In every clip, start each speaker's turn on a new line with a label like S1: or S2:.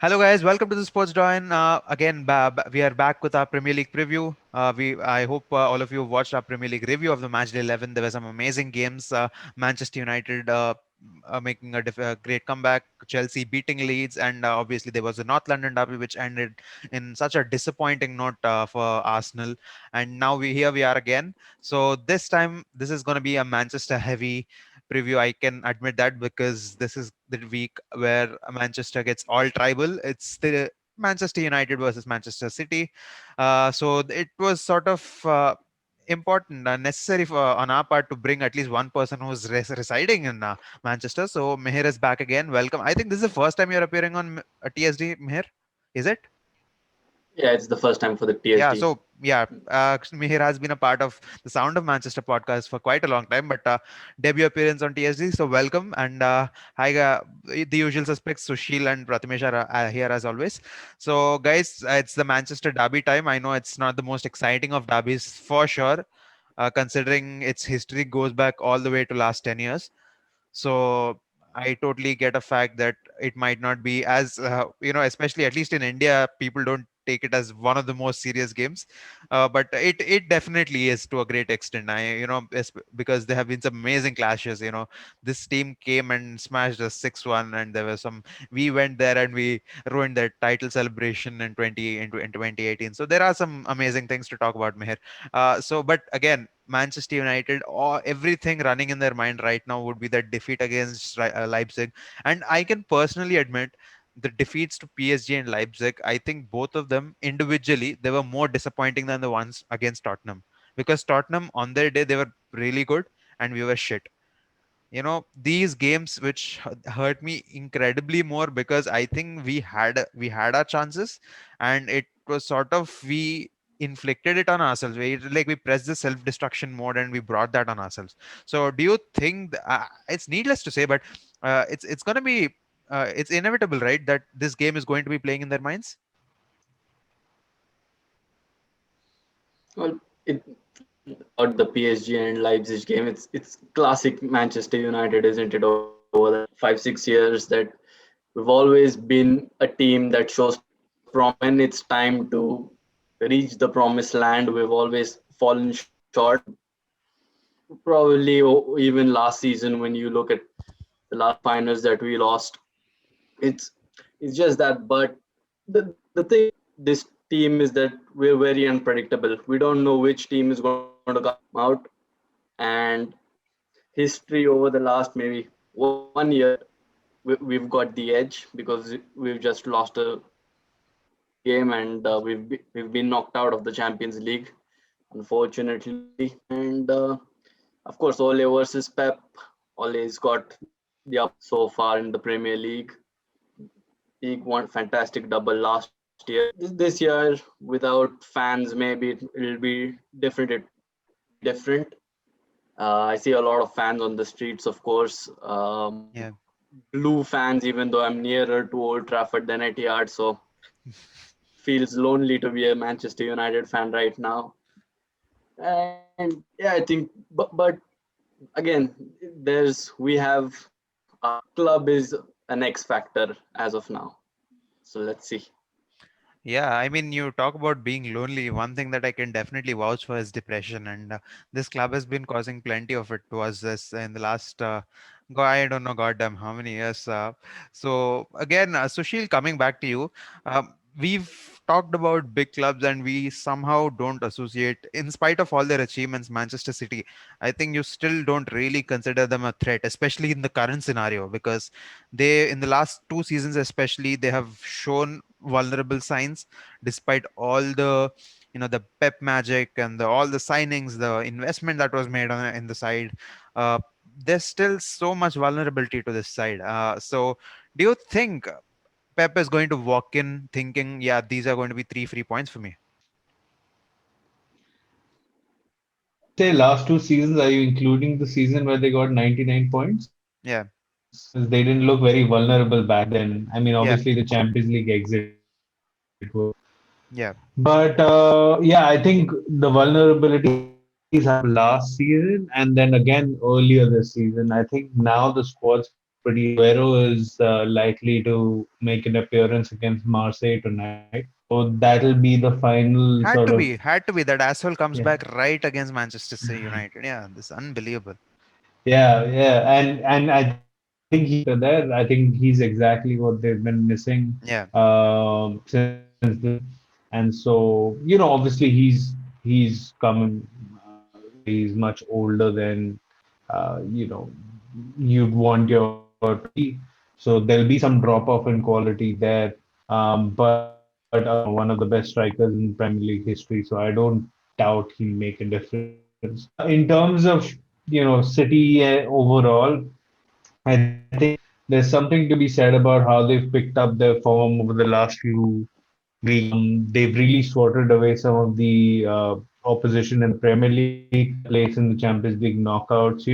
S1: Hello, guys. Welcome to the Sports Join. Again, we are back with our Premier League preview. I hope all of you watched our Premier League review of the match day 11. There were some amazing games. Manchester United making a great comeback, Chelsea beating Leeds, and obviously there was a North London derby which ended in such a disappointing note for Arsenal. And now here we are again. So this time, this is going to be a Manchester heavy preview. I can admit that because this is the week where Manchester gets all tribal. It's the Manchester United versus Manchester City. So it was sort of important and necessary for on our part to bring at least one person who's residing in Manchester. So Meher is back again. Welcome. I think this is the first time you're appearing on TSD, Meher. Is it?
S2: Yeah, it's the first time for the
S1: Yeah,
S2: TSD.
S1: so yeah, Mihir has been a part of the Sound of Manchester podcast for quite a long time, but debut appearance on TSD, so welcome. And hi, the usual suspects, Sushil and Prathamesh are here as always. So, guys, it's the Manchester derby time. I know it's not the most exciting of derbies for sure, considering its history goes back all the way to last 10 years. So I totally get a fact that it might not be as especially at least in India, people don't take it as one of the most serious games, but it definitely is to a great extent. Because there have been some amazing clashes. This team came and smashed us 6-1, and there were some. We went there and we ruined their title celebration in 2018. So there are some amazing things to talk about, Meher. But again, Manchester United, or everything running in their mind right now would be that defeat against Leipzig. And I can personally admit the defeats to PSG and Leipzig, I think both of them individually, they were more disappointing than the ones against Tottenham. Because Tottenham, on their day, they were really good and we were shit. These games which hurt me incredibly more because I think we had our chances, and it was sort of we inflicted it on ourselves. We pressed the self destruction mode and we brought that on ourselves. So do you think it's needless to say, but it's going to be it's inevitable, right, that this game is going to be playing in their minds?
S2: Well, about the PSG and Leipzig game, it's classic Manchester United, isn't it? Over the 5-6 years, that we've always been a team that shows promise. When it's time to reach the promised land, we've always fallen short. Probably even last season, when you look at the last finals that we lost, it's it's just that. But the thing about this team is that we're very unpredictable. We don't know which team is going to come out, and history over the last maybe 1 year, we've got the edge because we've just lost a game, and we've been knocked out of the Champions League, unfortunately. And of course, Ole versus Pep. Ole's got the up so far in the Premier League. He won fantastic double last year. This year, without fans, maybe it'll be different. It'll be different. I see a lot of fans on the streets, of course.
S1: Yeah.
S2: Blue fans, even though I'm nearer to Old Trafford than Etihad, so feels lonely to be a Manchester United fan right now. And yeah, I think, but again, we have our club is an X factor as of now. So let's see.
S1: Yeah, I mean, you talk about being lonely. One thing that I can definitely vouch for is depression, and this club has been causing plenty of it to us this in the last, I don't know, goddamn, how many years. So again, Sushil, coming back to you, we've talked about big clubs, and we somehow don't associate, in spite of all their achievements, Manchester City. I think you still don't really consider them a threat, especially in the current scenario, because in the last 2 seasons especially, they have shown vulnerable signs despite all the pep magic and all the signings, the investment that was made in the side. uh, there's still so much vulnerability to this side. So do you think Pep is going to walk in thinking, yeah, these are going to be three free points for me?
S3: When you say last 2 seasons, are you including the season where they got 99 points?
S1: Yeah.
S3: Because they didn't look very vulnerable back then. I mean,
S1: Yeah.
S3: obviously the Champions League exit was.
S1: Yeah.
S3: But yeah, I think the vulnerabilities happened last season and then again earlier this season. I think now the squad's pretty Aguero is likely to make an appearance against Marseille tonight. So that'll be the final
S1: Had
S3: sort
S1: to
S3: of
S1: be, had to be that Aswell comes
S3: yeah.
S1: back right against Manchester City United. Yeah, this is unbelievable.
S3: Yeah, yeah, and I think there. I think he's exactly what they've been missing
S1: Yeah,
S3: since then. And so, obviously he's coming. He's much older than you'd want your to be. So there'll be some drop off in quality there. But one of the best strikers in Premier League history, so I don't doubt he'll make a difference. In terms of City overall, I think there's something to be said about how they've picked up their form over the last few weeks. They've really sorted away some of the opposition in the Premier League, place in the Champions League knockouts.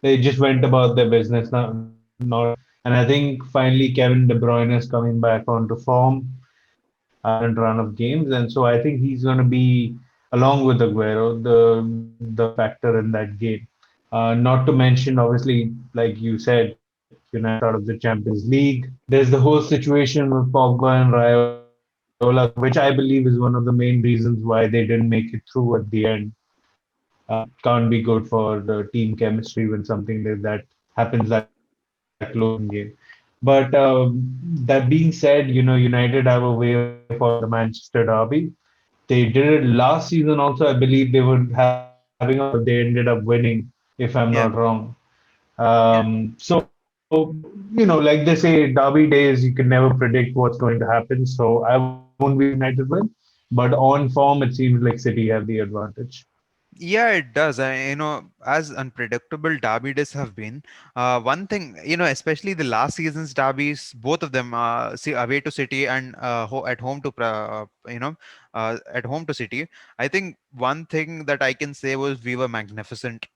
S3: They just went about their business, not. And I think finally Kevin De Bruyne is coming back onto form after a run of games, and so I think he's going to be, along with Aguero, the factor in that game. Not to mention, obviously, like you said, United out of the Champions League. There's the whole situation with Pogba and Raiola, which I believe is one of the main reasons why they didn't make it through at the end. Can't be good for the team chemistry when something like that happens that close in game. But that being said, United have a way of following the Manchester Derby. They did it last season also. I believe they were having a draw, but they ended up winning, if I'm not
S1: yeah,
S3: wrong.
S1: yeah.
S3: So, like they say, derby days, you can never predict what's going to happen. So I won't be surprised if United win. But on form, it seems like City have the advantage.
S1: Yeah, it does. As unpredictable derby days have been, one thing, especially the last season's derbies, both of them, see, away to City and at home to, at home to City. I think one thing that I can say was we were magnificent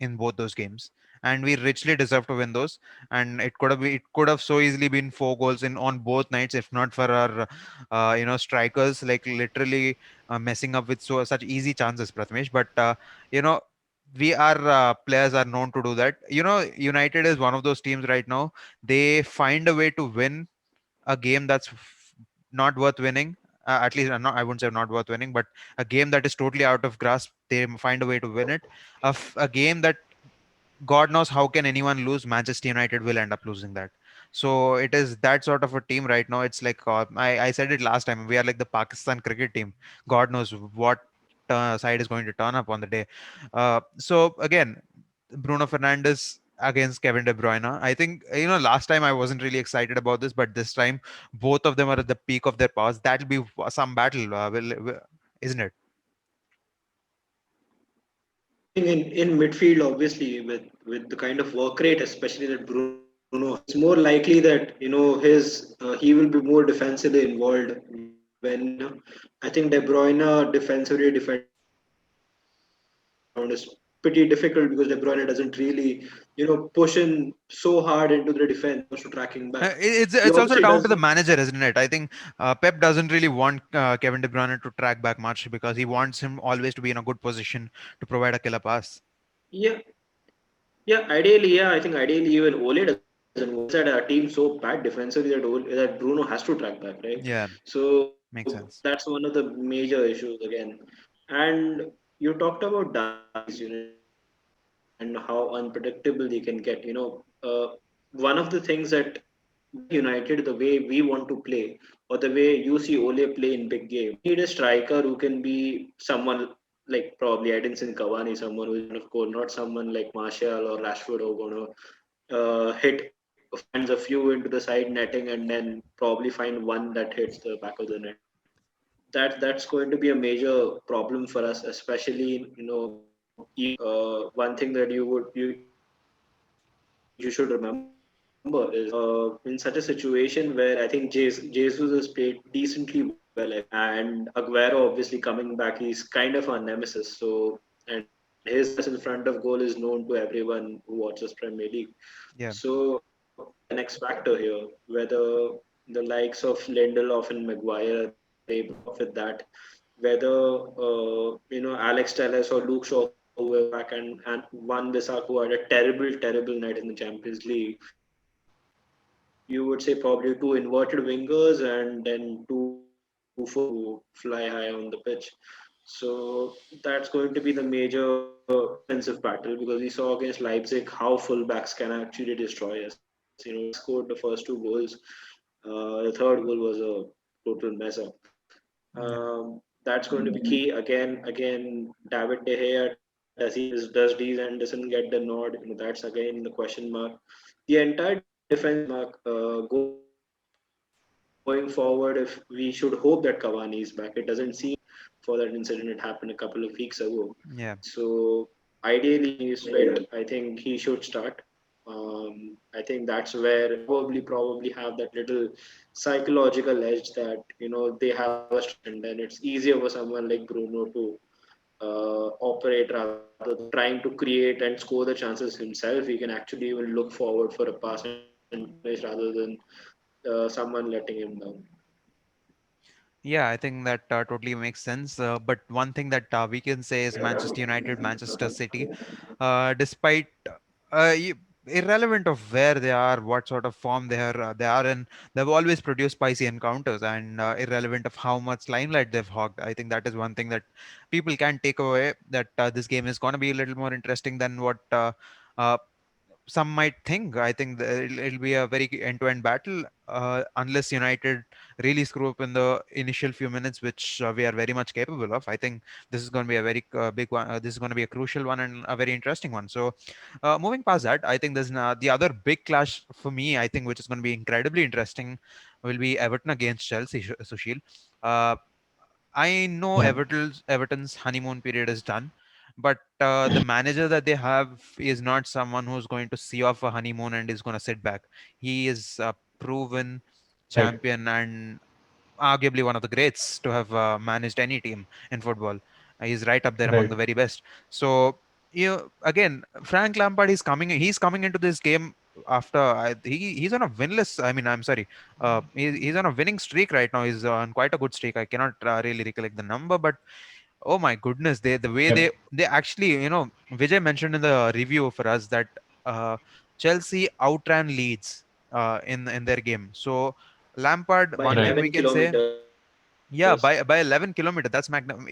S1: in both those games, and we richly deserve to win those. And it could have so easily been 4 goals in on both nights if not for our strikers, like literally messing up with such easy chances, Prathamesh. But you know we are players are known to do that. United is one of those teams right now. They find a way to win a game that's not worth winning. At least not, I wouldn't say not worth winning, but a game that is totally out of grasp, they find a way to win it. A game that God knows how can anyone lose. Manchester United will end up losing that. So it is that sort of a team right now. It's like I said it last time. We are like the Pakistan cricket team. God knows what side is going to turn up on the day. So again, Bruno Fernandes against Kevin De Bruyne. I think last time I wasn't really excited about this, but this time both of them are at the peak of their powers. That'll be some battle, isn't it?
S4: I think in midfield, obviously, with the kind of work rate, especially that Bruno has, it's more likely that his he will be more defensively involved when I think De Bruyne defensively defending around is pretty difficult because De Bruyne doesn't really push in so hard into the defense to tracking back. He
S1: It's also
S4: obviously
S1: down to
S4: does.
S1: the manager, isn't it? I think Pep doesn't really want Kevin De Bruyne to track back much because he wants him always to be in a good position to provide a killer pass.
S4: Yeah, yeah. Ideally, yeah. I think ideally even Ole doesn't want that a team so bad defensively that Bruno has to track back, right?
S1: Yeah,
S4: So
S1: makes sense.
S4: that's one of the major issues again. And you talked about derbies, and how unpredictable they can get. One of the things that United, the way we want to play, or the way you see Ole play in big game, we need a striker who can be someone like probably Edinson Cavani, someone who is of course not someone like Martial or Rashford who are going to hit finds a few into the side netting and then probably find one that hits the back of the net. That's going to be a major problem for us, especially one thing that you should remember is in such a situation where I think Jesus has played decently well, and Aguero obviously coming back, he's kind of our nemesis. So and his presence in front of goal is known to everyone who watches Premier League.
S1: Yeah.
S4: So that's an X factor here. Whether the likes of Lindelof and Maguire are able to cope up with that, whether Alex Telles or Luke Shaw who were back and Wan Bissaka who had a terrible night in the Champions League you would say probably two inverted wingers and then two who fly high on the pitch. So that's going to be the major defensive battle because we saw against Leipzig how fullbacks can actually destroy us. Scored the first two goals. The third goal was a total mess up.
S1: Yeah.
S4: That's going to be key. Again, David De Gea, does Dees Anderson get the nod? That's again the question mark. The entire defense mark going forward. If we should hope that Cavani is back, it doesn't seem for that incident. It happened a couple of weeks ago. So
S1: Yeah.
S4: ideally, if he's fit, I think he should start. I think that's where probably have that little psychological edge that they have a strength, and then it's easier for someone like Bruno to operate rather than trying to create and score the chances himself. He can actually even look forward for a pass and finish rather than someone letting him down.
S1: Yeah, I think that totally makes sense. But one thing that we can say is Manchester United, Manchester City, despite irrelevant of where they are, what sort of form they are in, they've always produced spicy encounters, and irrelevant of how much limelight they've hogged. I think that is one thing that people can take away, that this game is going to be a little more interesting than what uh, some might think. I think it'll be a very end-to-end battle unless United really screw up in the initial few minutes, which we are very much capable of. I think this is going to be a very big one. This is going to be a crucial one and a very interesting one. So, moving past that, I think there's the other big clash for me. I think which is going to be incredibly interesting will be Everton against Chelsea. Sushil. Uh, I know
S3: Yeah.
S1: Everton's honeymoon period is done, but the manager that they have is not someone who's going to see off a honeymoon and is going to sit back. He is a proven
S3: Right.
S1: champion and arguably one of the greats to have managed any team in football. He's right up there among the
S3: Right.
S1: very best. So again, Frank Lampard is coming. He's coming into this game after he's on a winless. I mean, I'm sorry. He's on a winning streak right now. He's on quite a good streak. I cannot really recollect the number, but oh my goodness, the way
S3: Yep.
S1: they actually, Vijay mentioned in the review for us that uh, Chelsea outran Leeds in their game. So Lampard,
S4: By
S1: one thing
S3: Right.
S1: we
S4: 11
S1: can say,
S4: kilometers.
S1: yeah, by 11 kilometer. That's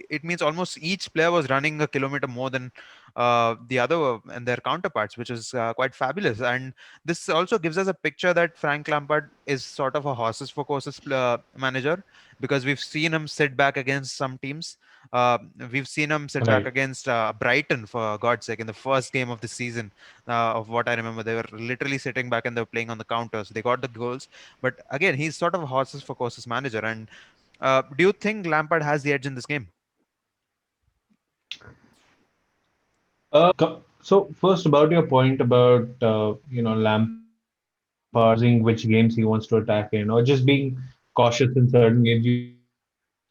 S1: it means almost each player was running a kilometer more than the other and their counterparts, which is quite fabulous. And this also gives us a picture that Frank Lampard is sort of a horses for courses manager, because we've seen him sit back against some teams. Uh, we've seen him sit back
S3: Right.
S1: against Brighton, for God's sake, in the first game of the season. Of what I remember, they were literally sitting back and they were playing on the counters. They got the goals, but again, he's sort of a horses for courses manager. And do you think Lampard has the edge in this game?
S3: So first about your point about Lampard choosing which games he wants to attack in, or just being cautious in certain games. You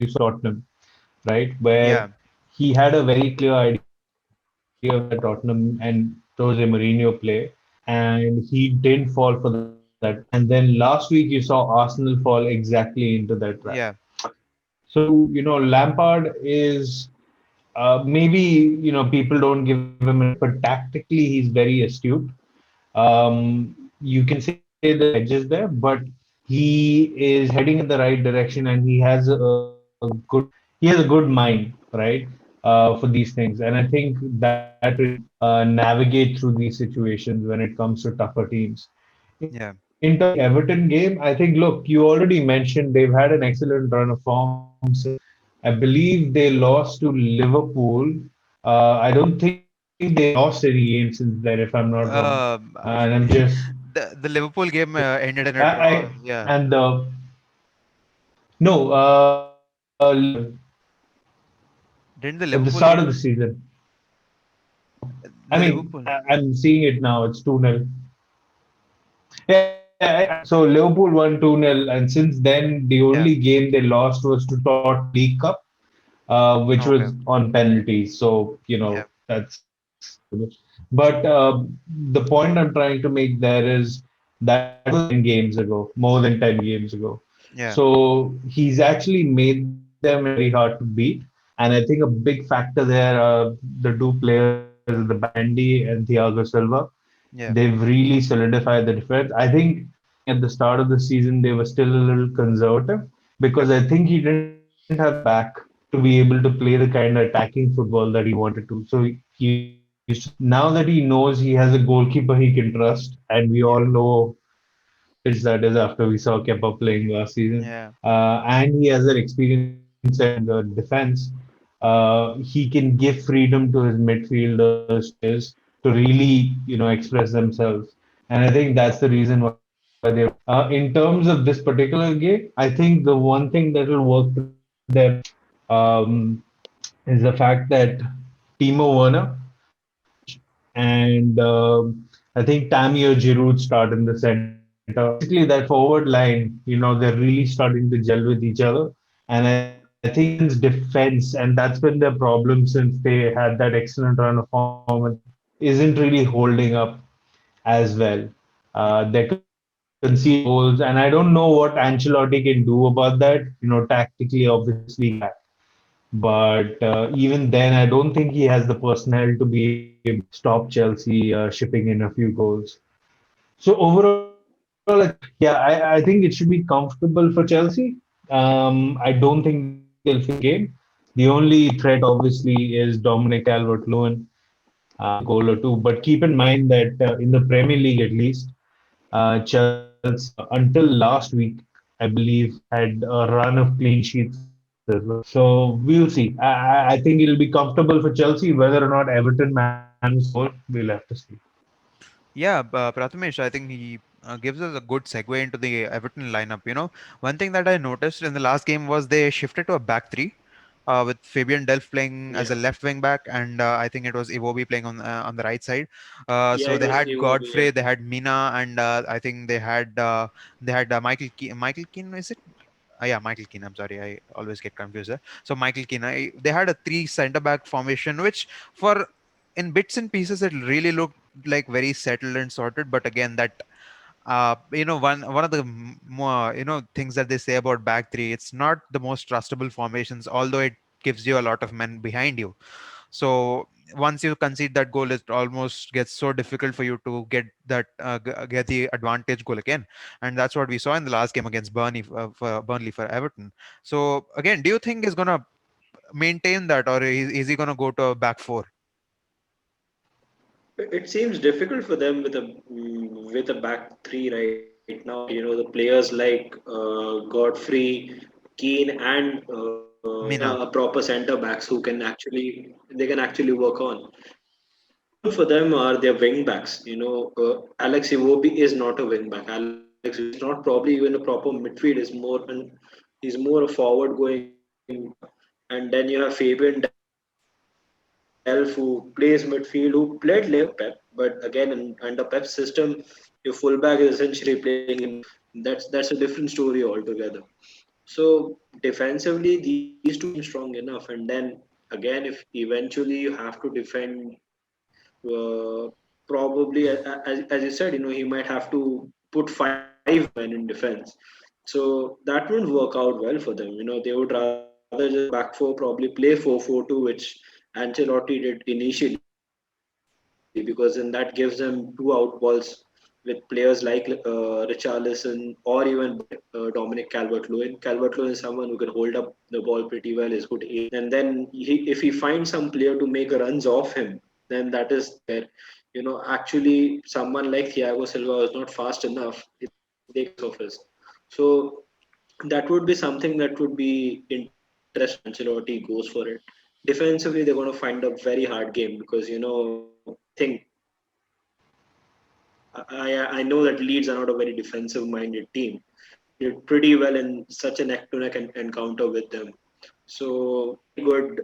S3: saw Tottenham, right, where
S1: Yeah,
S3: he had a very clear idea of how to play Tottenham and Jose Mourinho play, and he didn't fall for that trap. And then last week you saw Arsenal fall exactly into that trap.
S1: yeah,
S3: So Lampard is maybe people don't give him enough credit, but tactically he's very astute. You can say the edge is there, but he is heading in the right direction, and he has a good mind, right, for these things. And I think that really navigate through these situations when it comes to tougher teams.
S1: yeah.
S3: In terms of Everton game, I think, look, you already mentioned they've had an excellent run of form since, I believe, they lost to Liverpool. I don't think they lost any games since then, if I'm not wrong.
S1: Um, uh,
S3: And I'm just,
S1: the Liverpool game ended in a draw.
S3: I
S1: Yeah,
S3: and no,
S1: didn't the
S3: at the
S1: Liverpool
S3: start of
S1: game?
S3: the season. I
S1: The
S3: mean,
S1: Liverpool.
S3: I'm seeing it now. It's 2-0. Yeah. So Liverpool won 2-0, and since then the
S1: Yeah.
S3: only game they lost was to Tottenham League Cup, which
S1: Okay.
S3: was on penalties. So
S1: Yeah.
S3: that's. But the point I'm trying to make there is that was 10 games ago, more than 10 games ago.
S1: Yeah.
S3: So he's actually made them very hard to beat. And I think a big factor there are the two players, the Bandy and Thiago Silva.
S1: Yeah.
S3: They've really solidified the defense. I think at the start of the season, they were still a little conservative because I think he didn't have the back to be able to play the kind of attacking football that he wanted to. So he used to sit back. Now that he knows he has a goalkeeper he can trust, and we all
S1: Yeah.
S3: know what a bridge that is after we saw Kepa playing last season,
S1: Yeah.
S3: and he has an experience in the defense, he can give freedom to his midfielders, to his players to really, express themselves. And I think that's the reason why they're winning. In terms of this particular game, I think the one thing that will work to their benefit is the fact that Timo Werner and I think Tammy or Giroud start in the center. Basically, that forward line, they're really starting to gel with each other. And I think Everton's defense, and that's been their problem since they had that excellent run of form, isn't really holding up as well. They're conceding goals, and I don't know what Ancelotti can do about that. Tactically, obviously, he can, but even then, I don't think he has the personnel to be able to stop Chelsea shipping in a few goals. So overall, I think it should be comfortable for Chelsea. I don't think they'll face a big game. The only threat, obviously, is Dominic Calvert-Lewin with a goal or two. But keep in mind that in the Premier League, at least, Chelsea, until last week, I believe, had a run of clean sheets as well. So we'll see. I think it'll be comfortable for Chelsea. Whether or not Everton manages to score, we'll have to see.
S1: Yeah, Prathamesh, I think he gives us a good segue into the Everton lineup. One thing that I noticed in the last game was they shifted to a back three, with Fabian Delph playing as a
S4: Yeah,
S1: left wing back, and I think it was Iwobi playing on the right side.
S4: yeah,
S1: So
S4: it
S1: they
S4: was
S1: had
S4: Iwobi. Yeah,
S1: Godfrey, they had Mina, and I think they had Michael Keane, is it? Yeah, Michael Keane. I'm sorry, I always get confused there. So Michael Keane, they had a three centre back formation, which for in bits and pieces it really looked like very settled and sorted. But again, that one of the more things that they say about back three, it's not the most trustable formations, although it gives you a lot of men behind you. So once you concede that goal, it almost gets so difficult for you to get the advantage goal again, and that's what we saw in the last game against Burnley for Everton. So again, do you think he's gonna maintain that, or is he gonna go to a back four?
S4: it seems difficult for them with a back three right now. The players like Godfrey, Keane, and
S1: Mina.
S4: a proper center backs who can actually work on. The problem for them are their wing backs. Alex Iwobi is not a wing back. Alex Iwobi is not probably even a proper midfield. He's more a forward going. And then you have Fabian Delph who plays midfield, who played left back under Pep. But again, under Pep's system, your fullback is essentially playing in midfield. That's a different story altogether. So defensively, these two teams seem strong enough. And then again, if eventually you have to defend, probably as you said, he might have to put five men in defense. So that wouldn't work out well for them. They would rather just go back four, probably play 4-4-2, which Ancelotti did initially, because then that gives them two out balls with players like Richarlison or even Dominic Calvert-Lewin. Calvert-Lewin is someone who can hold up the ball pretty well, is good aim. And then if he finds some player to make runs off him, then that is where, actually someone like Thiago Silva is not fast enough. It takes place of his. So that would be something that would be interesting if Ancelotti goes for it. Defensively, they're going to find a very hard game because think I know that Leeds are not a very defensive-minded team. They did pretty well in such a neck-to-neck encounter with them. So good,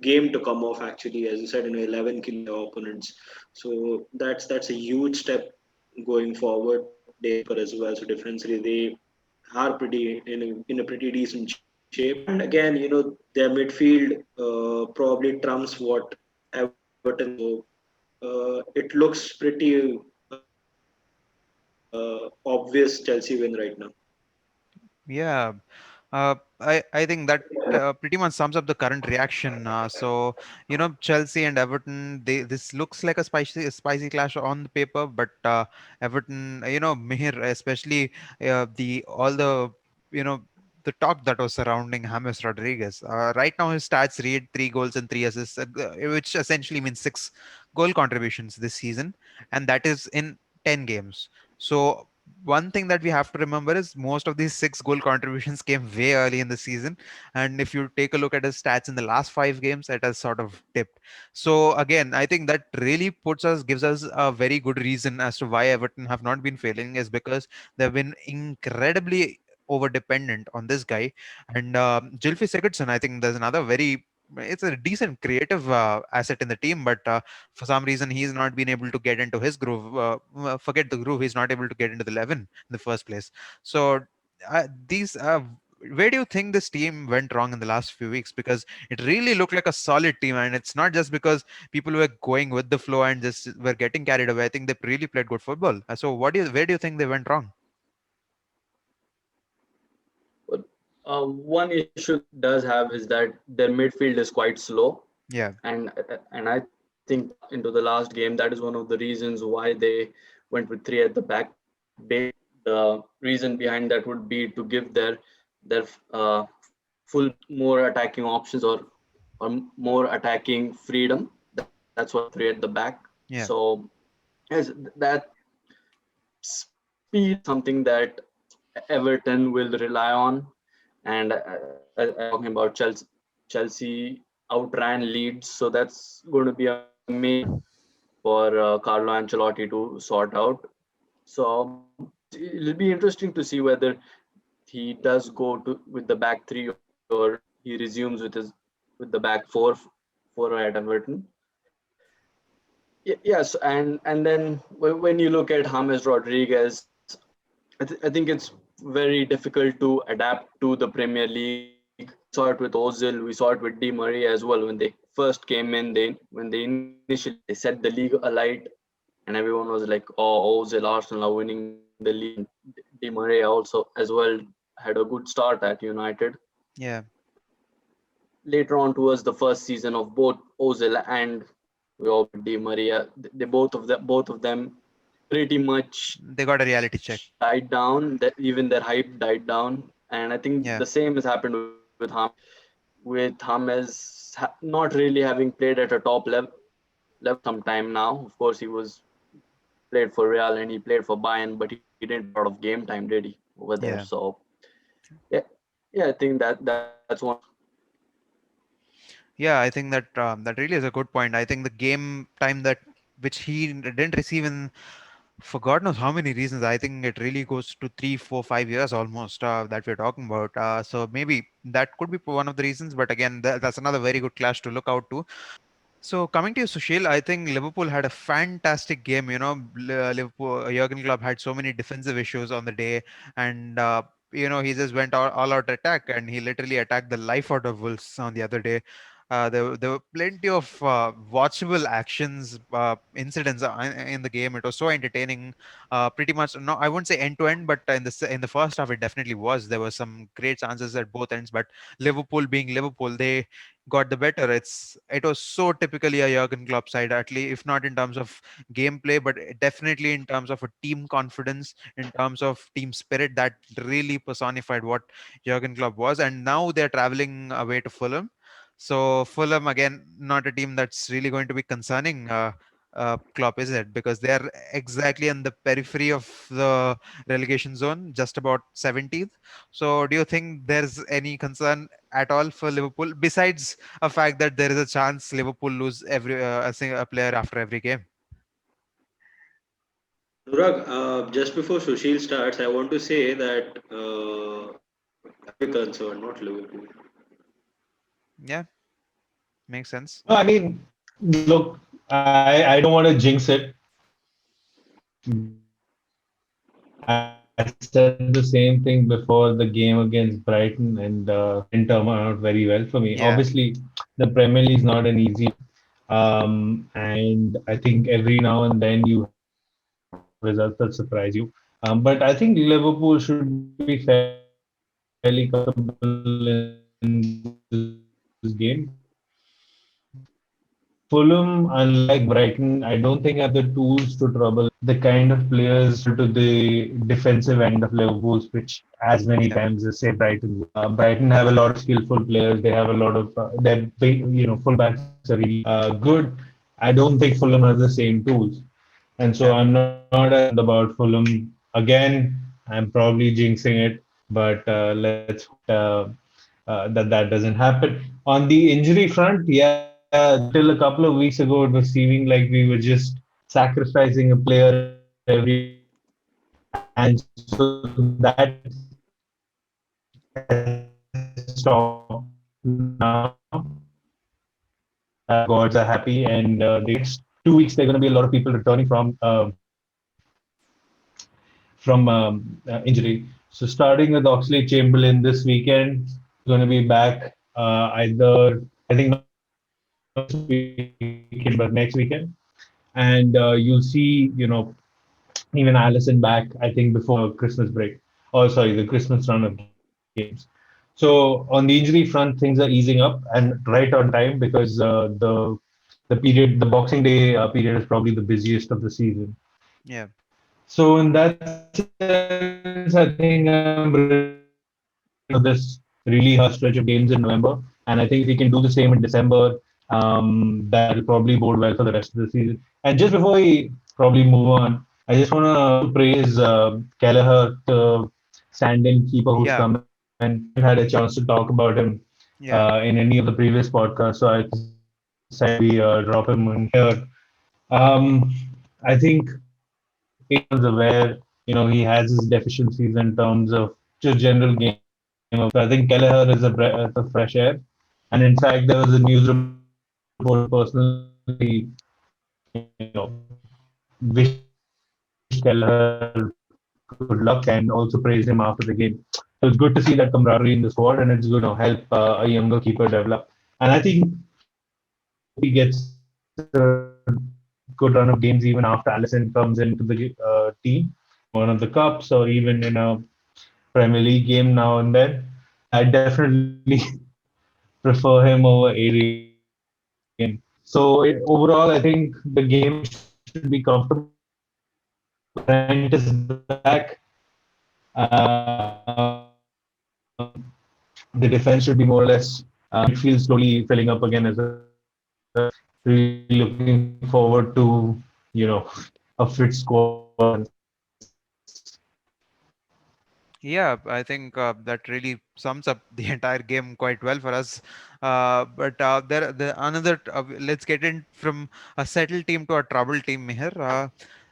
S4: game to come off actually, as you said, 11 kill their opponents. So that's a huge step going forward. They as well. So defensively, they are pretty in a pretty decent shape. And again, their midfield probably trumps what Everton has. So it looks pretty obvious Chelsea win right now.
S1: Yeah. I think that pretty much sums up the current reaction. So Chelsea and Everton, this looks like a spicy clash on the paper, but Everton, Mihir, especially the all the you know the talk that was surrounding James Rodriguez. Right now, his stats read 3 goals and 3 assists, which essentially means 6 goal contributions this season, and that is in 10 games. So one thing that we have to remember is most of these 6 goal contributions came way early in the season. And if you take a look at his stats in the last 5 games, it has sort of dipped. So again, I think that really gives us a very good reason as to why Everton have not been failing, is because they've been incredibly over dependent on this guy. And Gylfi Sigurdsson, I think there's another very it's a decent creative asset in the team, but for some reason he's not been able to get into his groove. Forget the groove, he's not able to get into the 11 in the first place. So these where do you think this team went wrong in the last few weeks? Because it really looked like a solid team, and it's not just because people were going with the flow and just were getting carried away. I think they really played good football. So where do you think they went wrong?
S2: But one issue does have is that their midfield is quite slow,
S1: Yeah.
S2: and I think into the last game that is one of the reasons why they went with three at the back. The reason behind that would be to give their full more attacking options, or more attacking freedom. That's what three at the back.
S1: Yeah.
S2: So as that speed something that Everton will rely on, and talking about Chelsea outran Leeds, so that's going to be a main for Carlo Ancelotti to sort out. So it'll be interesting to see whether he does go to with the back three, or he resumes with the back four at Everton. Yes, and then when you look at James Rodriguez, I think it's very difficult to adapt to the Premier League. We saw it with Ozil, we saw it with Di Maria as well. When they first came in, when they initially they set the league alight, and everyone was like, "Oh, Ozil, Arsenal are winning the league." Di Maria also as well had a good start at United.
S1: Yeah.
S2: Later on, towards the first season of both Ozil and Di Maria, they both of them pretty much
S1: They got a reality check.
S2: died down. That even their hype died down, and I think
S1: Yeah.
S2: the same has happened with James not really having played at a top level some time now. Of course, he was played for Real and he played for Bayern, but he didn't get a lot of game time, did he, over there?
S1: Yeah.
S2: So yeah, yeah, I think that's one.
S1: Yeah, I think that that really is a good point. I think the game time that which he didn't receive in for God knows how many reasons. I think it really goes to 3, 4, 5 years almost that we're talking about. So maybe that could be one of the reasons. But again, that's another very good clash to look out to. So coming to you, Sushil, I think Liverpool had a fantastic game. Liverpool, Jurgen Klopp had so many defensive issues on the day, and he just went all out attack, and he literally attacked the life out of Wolves on the other day. There were plenty of watchable actions, incidents in the game. It was so entertaining. Pretty much, no, I wouldn't say end to end, but in the first half, it definitely was. There were some great chances at both ends, but Liverpool being Liverpool, they got the better. It was so typically a Jurgen Klopp side, at least if not in terms of gameplay, but definitely in terms of a team confidence, in terms of team spirit, that really personified what Jurgen Klopp was. And now they're traveling away to Fulham. So Fulham again, not a team that's really going to be concerning. Klopp, is it? Because they're exactly on the periphery of the relegation zone, just about 17th. So, do you think there's any concern at all for Liverpool, besides a fact that there is a chance Liverpool lose a player after every game?
S4: Anurag, just before Sushil starts, I want to say that concerned, not Liverpool.
S1: Yeah, makes sense.
S3: No, I mean, look, I don't want to jinx it. I said the same thing before the game against Brighton, and didn't turn out very well for me.
S1: Yeah,
S3: Obviously, the Premier League is not an easy, and I think every now and then you have results that surprise you. But I think Liverpool should be fairly confident. fairly comfortable in this game. Fulham, unlike Brighton, I don't think have the tools to trouble the kind of players to the defensive end of Liverpool's, which as many
S1: Yeah.
S3: times as say Brighton. Brighton have a lot of skillful players. They have a lot of their fullbacks are really good. I don't think Fulham has the same tools, and so
S1: Yeah.
S3: I'm not as concerned about Fulham again. I'm probably jinxing it, but let's hope that doesn't happen. On the injury front, yeah, till a couple of weeks ago, it was seeming like we were just sacrificing a player every week, and so that has stopped now. The gods are happy, and the next 2 weeks there are going to be a lot of people returning from injury. So starting with Oxley Chamberlain this weekend, going to be back either I think not this weekend but next weekend, and you'll see even Allison back I think before Christmas break. Oh, sorry, the Christmas run of games. So on the injury front, things are easing up and right on time because the Boxing Day period is probably the busiest of the season.
S1: Yeah.
S3: So in that sense, I think I'm ready for this really hard stretch of games in November. And I think if we can do the same in December, that'll probably bode well for the rest of the season. And just before we probably move on, I just want to also praise Kelleher, the stand-in keeper who's come
S1: Yeah.
S3: in. I haven't had a chance to talk about him
S1: Yeah.
S3: in any of the previous podcasts, so I decided to maybe drop him in here. I think everyone's aware, he has his deficiencies in terms of just general game of play. So I think Kelleher is a breath of fresh air. And in fact, there was a news report personally, wished Kelleher good luck and also praised him after the game. So it's good to see that camaraderie in the squad, and it's going to help a younger keeper develop. And I think I hope he gets a good run of games even after Allison comes into the team, maybe in one of the cups or even in a Premier League game now and then. I definitely prefer him over Arian. So overall, I think the game should be comfortable. Trent is back. The defense should be more or less. Midfield slowly filling up again as well. Really looking forward to a fit squad in that sense.
S1: Yeah, I think that really sums up the entire game quite well for us. But there another. Let's get in from a settled team to a troubled team here.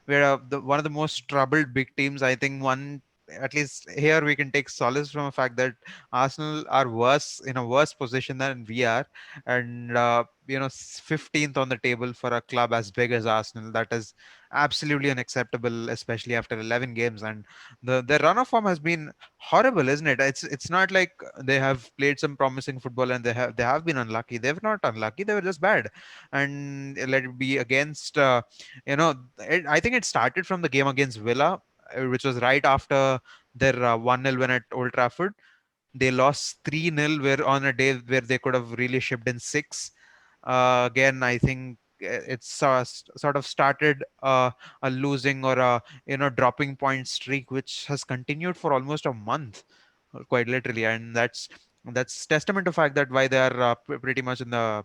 S1: We're one of the most troubled big teams. I think one, at least here we can take solace from the fact that Arsenal are worse in a worse position than we are, and 15th on the table for a club as big as Arsenal. That is absolutely unacceptable, especially after 11 games. And the run of form has been horrible, isn't it? It's not like they have played some promising football and they have been unlucky. They're not unlucky. They were just bad, and let it be against. I think it started from the game against Villa, which was right after their 1-0 win at Old Trafford. They lost 3-0 where on a day where they could have really shipped in six. Again, I think it's sort of started a losing or a dropping point streak which has continued for almost a month, quite literally. And that's testament to fact that why they are pretty much in the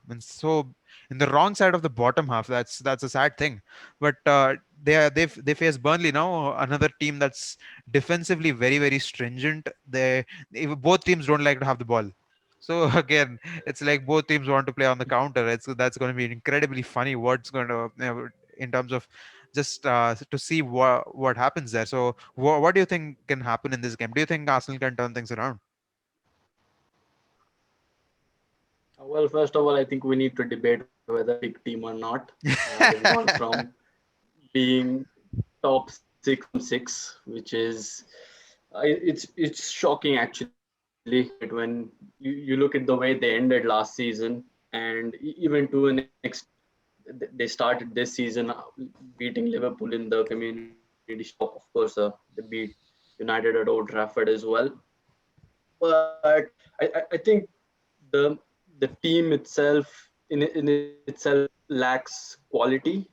S1: wrong side of the bottom half. That's a sad thing. But they face Burnley now, another team that's defensively very very stringent. Both teams don't like to have the ball. So again, it's like both teams want to play on the counter. That's going to be incredibly funny. What's going to in terms of just to see what happens there. So what do you think can happen in this game? Do you think Arsenal can turn things around?
S2: Well, first of all, I think we need to debate whether they're a big team or not. They've gone from being top six from six, which is it's shocking actually. When you look at the way they ended last season, and even to an extent, they started this season beating Liverpool in the Community Shield. Of course, they beat United at Old Trafford as well. but I think the the team itself in itself lacks quality.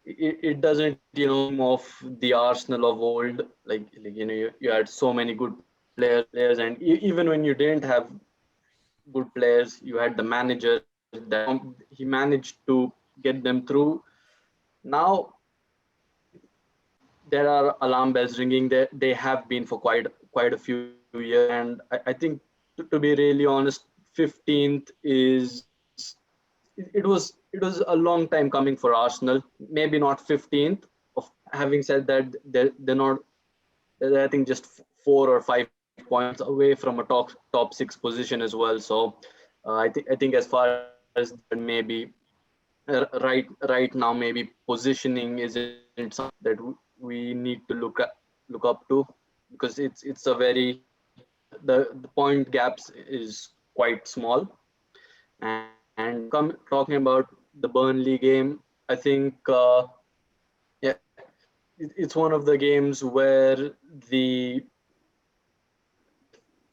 S2: It doesn't of the Arsenal of old. You had so many good players, and even when you didn't have good players, you had the manager that he managed to get them through. Now there are alarm bells ringing. They have been for quite a few years, and I think to be really honest, 15th is it was a long time coming for Arsenal. Maybe not 15th. Of having said that, they're not. They're, I think just 4 or 5 points away from a top six position as well. So I think as far as that, maybe right now, maybe positioning isn't something that we need to look up to, because it's a very the point gaps is quite small. And talking about the Burnley game, I think yeah, it's one of the games where the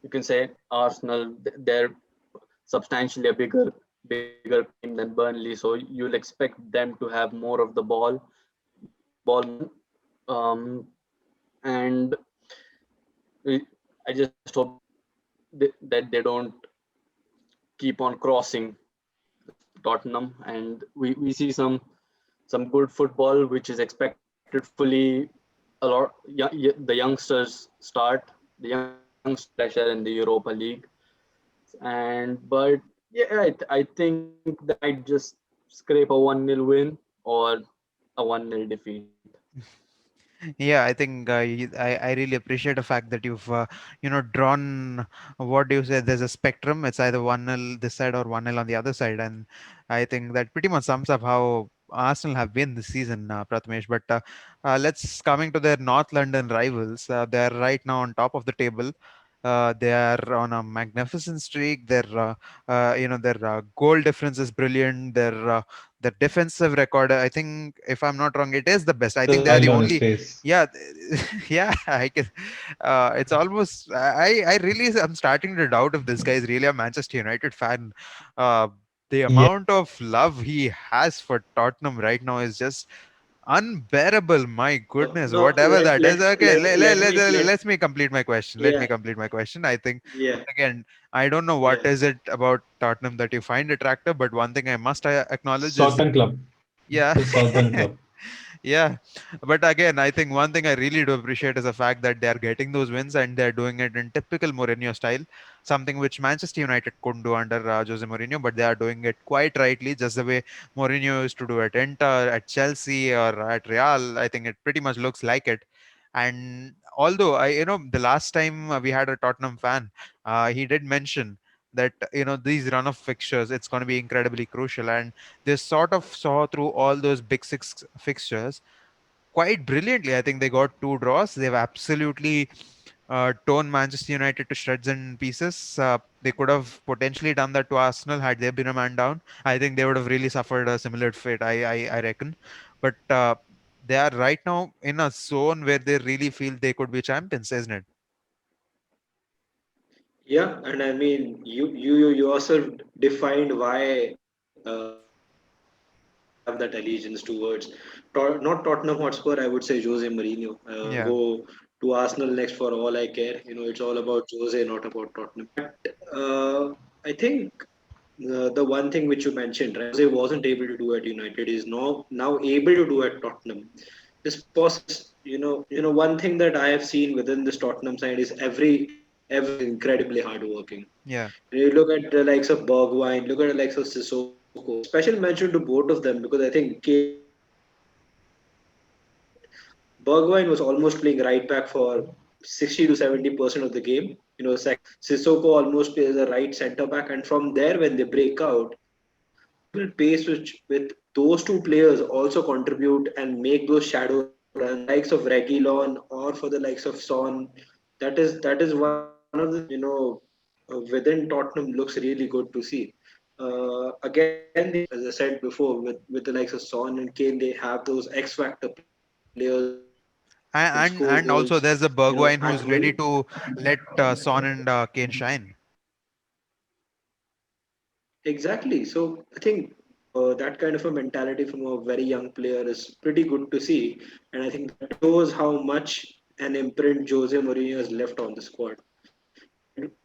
S2: you can say Arsenal, they're substantially a bigger team than Burnley, so you'll expect them to have more of the ball, um, and I just hope that they don't keep on crossing Tottenham, and we see some good football which is expected. Hopefully, a lot the youngsters start the youngsters pressure in the Europa League, and but yeah, I think they might just scrape a 1-0 win or a 1-0 defeat.
S1: Yeah, I think I really appreciate the fact that you've drawn, what do you say, there's a spectrum. It's either 1-0 this side or 1-0 on the other side, and I think that pretty much sums up how Arsenal have been this season, Prathamesh. But let's coming to their North London rivals. They're right now on top of the table. They are on a magnificent streak. Their goal difference is brilliant. Their defensive record, I think, if I'm not wrong, it is the best. I think they are the
S3: Smile on his
S1: only.
S3: face.
S1: Yeah, yeah. I can. It's almost. I really am starting to doubt if this guy is really a Manchester United fan. Uh, the
S3: Yeah,
S1: amount of love he has for Tottenham right now is just unbearable. My goodness,
S4: No,
S1: whatever that is. Okay,
S4: let
S1: let me complete my question. Let me
S4: yeah,
S1: complete my question. I think,
S4: yeah,
S1: again, I don't know what
S4: yeah.
S1: is it about Tottenham that you find attractive, but one thing I must acknowledge is,
S3: Southern Club.
S1: yeah.
S3: The Southern Club.
S1: Yeah, but again, I think one thing I really do appreciate is the fact that they are getting those wins and they're doing it in typical Mourinho style, something which Manchester United couldn't do under Jose Mourinho, but they are doing it quite rightly, just the way Mourinho used to do at Inter, at Chelsea, or at Real. I think it pretty much looks like it. And although the last time we had a Tottenham fan, he did mention that these run of fixtures, it's going to be incredibly crucial, and they sort of saw through all those big six fixtures quite brilliantly. I think they got two draws. They've absolutely torn Manchester United to shreds and pieces. They could have potentially done that to Arsenal had they been a man down. I think they would have really suffered a similar fate. I reckon, but they are right now in a zone where they really feel they could be champions, isn't it?
S4: Yeah, and I mean, you yourself defined why I have that allegiance towards not Tottenham Hotspur. I would say Jose Mourinho.
S1: Yeah,
S4: Go to Arsenal next for all I care. It's all about Jose, not about Tottenham. But I think the one thing which you mentioned, right, Jose wasn't able to do at United is now able to do at Tottenham. This process, one thing that I have seen within this Tottenham side is every incredibly hardworking.
S1: yeah,
S4: You look at the likes of Bergwijn, look at the likes of Sissoko. Special mention to both of them because I think Bergwijn was almost playing right back for 60 to 70% of the game. Sissoko almost plays a right centre back, and from there, when they break out, pace which with those two players also contribute and make those shadow runs, likes of Reguilon or for the likes of Son. That is one of the things that within Tottenham looks really good to see. Again, as I said before, with the likes of Son and Kane, they have those X factor players can score
S1: And also
S4: goals,
S1: there's a
S4: you know,
S1: Bergwijn
S4: at
S1: who's
S4: will.
S1: ready to let Son and Kane shine.
S4: Exactly. So I think that kind of a mentality from a very young player is pretty good to see, and I think that shows how much an imprint Jose Mourinho has left on the squad.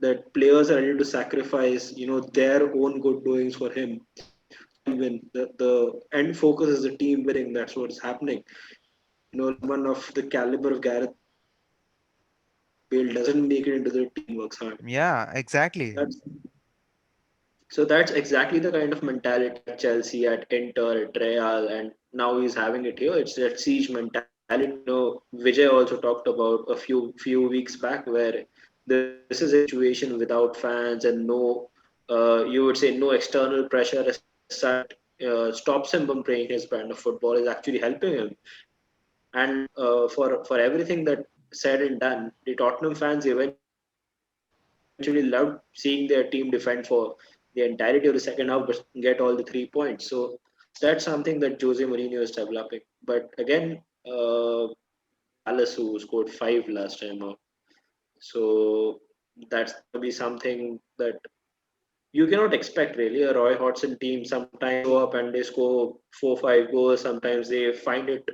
S4: That players are ready to sacrifice, their own good doings for him. Team win. The end focus is the team winning. That's what's happening. Someone of the caliber of Gareth Bale doesn't make it into the team works hard.
S1: Yeah, exactly.
S4: That's So that's exactly the kind of mentality at Chelsea, at Inter, at Real, and now he's having it here. It's that siege mentality. Vijay also talked about a few weeks back where this is a situation without fans and no, you would say no external pressure as such stops him from playing his brand of football. Is actually helping him. And for everything that said and done, the Tottenham fans eventually loved seeing their team defend for the entirety of the second half, but get all the 3 points. So that's something that Jose Mourinho is developing. But again, Palace who scored 5 last time out, so that's gonna be something that you cannot expect really. A Roy Hodgson team sometimes go up and they score 4 5 goals. Sometimes they find it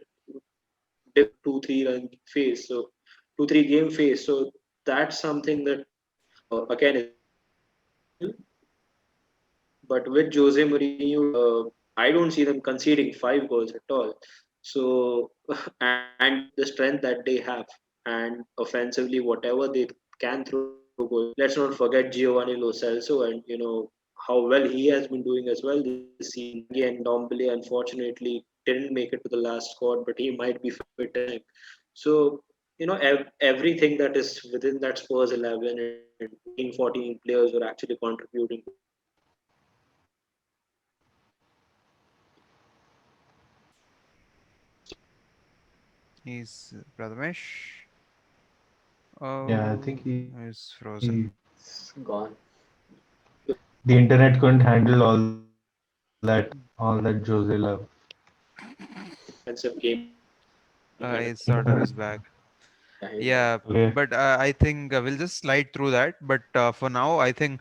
S4: 2 3 run phase. So 2 3 game phase. So that's something that again is but with Jose Mourinho, I don't see them conceding 5 goals at all. So and the strength that they have, and offensively, whatever they can throw goals. Let's not forget Giovanni Lo Celso, and how well he has been doing as well this season. Again, Dombele unfortunately didn't make it to the last squad, but he might be fit in time. So everything that is within that Spurs 11 and 13 14 players were actually contributing to that team.
S1: He's Prathamesh.
S3: Yeah, I
S1: Oh,
S3: think he
S1: he's frozen.
S2: It's gone.
S3: the internet couldn't handle all that Jose love.
S4: Defensive game kind of
S1: He sort of is back.
S2: Yeah, he's back.
S1: Yeah,
S3: Okay.
S1: but I think we'll just slide through that. But for now, I think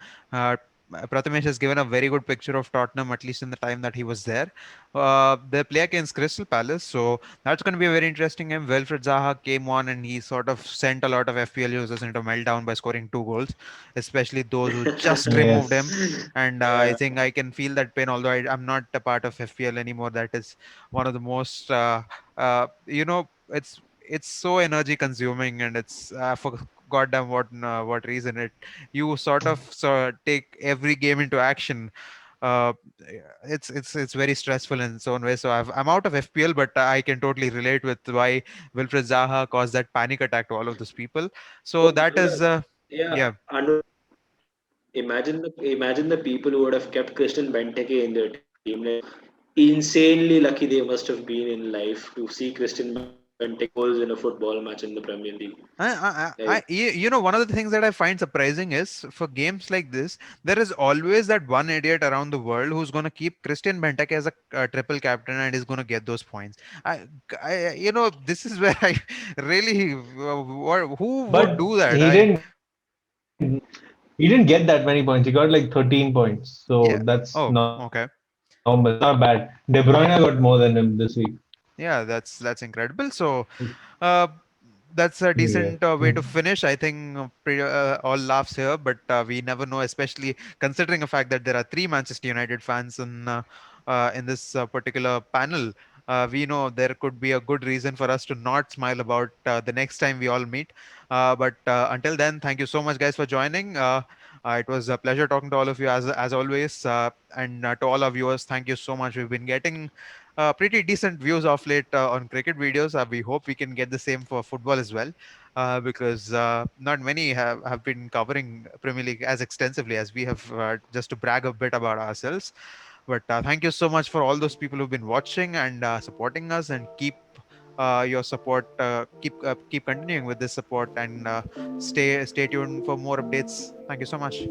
S1: Prathamesh has given a very good picture of Tottenham, at least in the time that he was there. They play against Crystal Palace, so that's going to be a very interesting game. Wilfred Zaha came on and he sort of sent a lot of FPL users into meltdown by scoring 2 goals, especially those who just removed
S3: Yes.
S1: him. And I
S4: yeah.
S1: think I can feel that pain, although I'm not a part of FPL anymore. That is one of the most, it's so energy consuming, and it's for goddamn what reason it you sort of take every game into action. uh it's very stressful in its own way. So I'm out of FPL, but I can totally relate with why Wilfred Zaha caused that panic attack to all of those people. So
S4: Oh,
S1: that is
S4: yeah.
S1: yeah.
S4: Imagine the people who would have kept Christian Benteke in their team. Like insanely lucky they must have been in life to see Christian Benteke score goals in a football match in the Premier League. Like
S1: One of the things that I find surprising is for games like this, there is always that one idiot around the world who's going to keep Christian Benteke as a triple captain and is going to get those points. This is where I really, who would
S3: But
S1: do that?
S3: he didn't get that many points. He got like 13 points. So
S1: Yeah.
S3: that's
S1: Oh,
S3: normal.
S1: okay.
S3: That's not bad. De Bruyne got more than him this week.
S1: Yeah, that's incredible. So, uh, that's a
S3: Yeah.
S1: decent way to finish. I think all laughs here, but we never know, especially considering the fact that there are three Manchester United fans in this particular panel. We know there could be a good reason for us to not smile about the next time we all meet. But until then, thank you so much, guys, for joining. It was a pleasure talking to all of you as always, and to all our viewers, thank you so much. We've been getting pretty decent views of late on cricket videos. We hope we can get the same for football as well, because not many have been covering Premier League as extensively as we have, just to brag a bit about ourselves. But thank you so much for all those people who've been watching and supporting us, and keep your support. Keep continuing with this support, and stay tuned for more updates. Thank you so much.